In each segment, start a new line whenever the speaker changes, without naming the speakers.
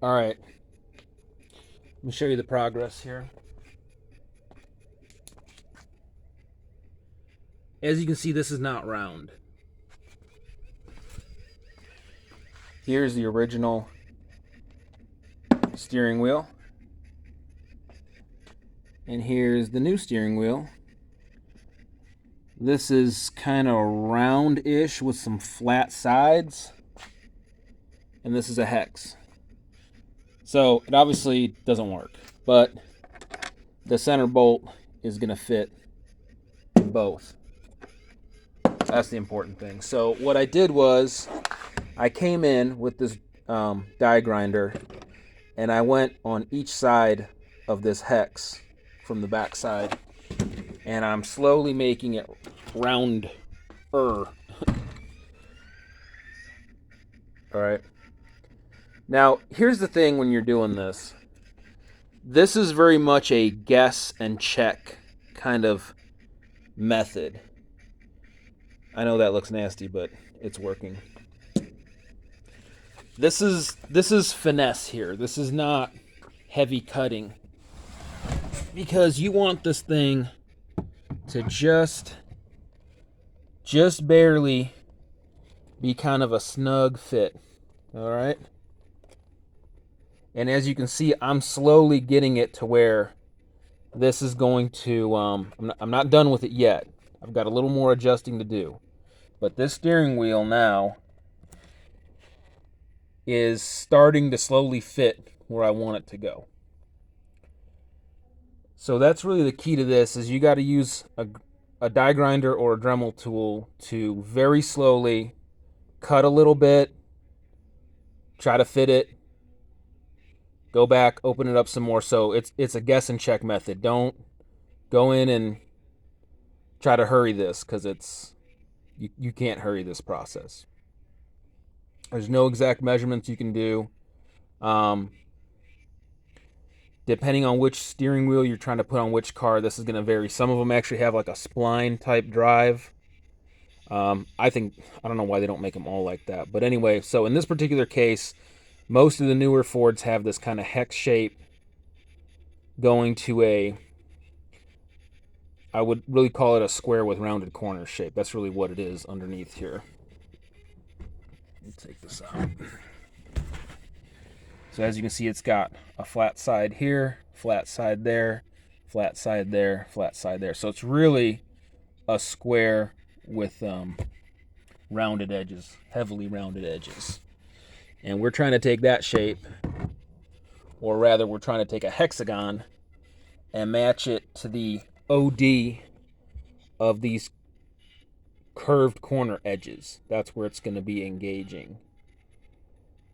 All right, let me show you the progress here. As you can see, this is not round. Here's the original steering wheel. And here's the new steering wheel. This is kind of round-ish with some flat sides. And this is a hex. So it obviously doesn't work, but the center bolt is going to fit both. That's the important thing. So what I did was I came in with this die grinder and I went on each side of this hex from the back side, and I'm slowly making it rounder. All right. Now, here's the thing when you're doing this. This is very much a guess and check kind of method. I know that looks nasty, but it's working. This is finesse here. This is not heavy cutting, because you want this thing to just barely be kind of a snug fit. All right? And as you can see, I'm slowly getting it to where this is going to I'm not done with it yet. I've got a little more adjusting to do. But this steering wheel now is starting to slowly fit where I want it to go. So that's really the key to this, is you got to use a die grinder or a Dremel tool to very slowly cut a little bit, try to fit it, go back, open it up some more. So it's a guess and check method. Don't go in and try to hurry this, because you can't hurry this process. There's no exact measurements you can do. Depending on which steering wheel you're trying to put on which car, this is going to vary. Some of them actually have like a spline type drive. I don't know why they don't make them all like that. But anyway, so in this particular case, most of the newer Fords have this kind of hex shape going to I would really call it a square with rounded corners shape. That's really what it is underneath here. Let me take this out. So as you can see, it's got a flat side here, flat side there, flat side there, flat side there. So it's really a square with rounded edges, heavily rounded edges. And we're trying to take that shape, or rather we're trying to take a hexagon and match it to the OD of these curved corner edges. That's where it's going to be engaging.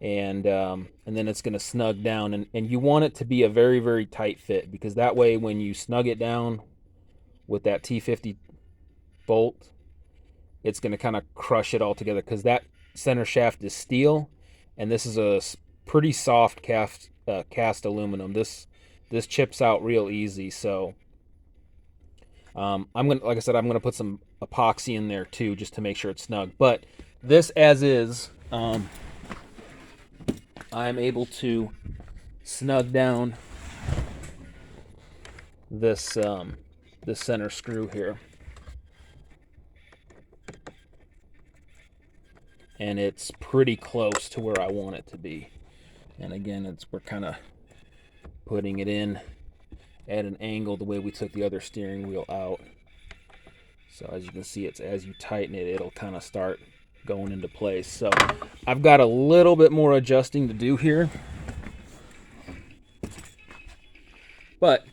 And then it's going to snug down, and you want it to be a very, very tight fit, because that way when you snug it down with that T50 bolt, it's going to kind of crush it all together, because that center shaft is steel, and this is a pretty soft cast aluminum. This chips out real easy. So I'm gonna, like I said, I'm gonna put some epoxy in there too, just to make sure it's snug. But this as is, I'm able to snug down this this center screw here, and it's pretty close to where I want it to be. And again, we're kind of putting it in at an angle the way we took the other steering wheel out. So as you can see, it's as you tighten it, it'll kind of start going into place. So I've got a little bit more adjusting to do here, but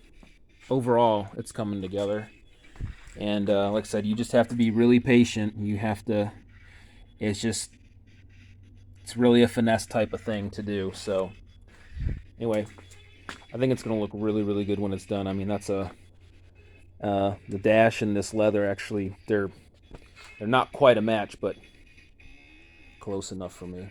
overall it's coming together. And like I said, you just have to be really patient. You have to, it's really a finesse type of thing to do. So anyway, I think it's going to look really, really good when it's done. I mean, that's the dash and this leather, actually, they're not quite a match, but close enough for me.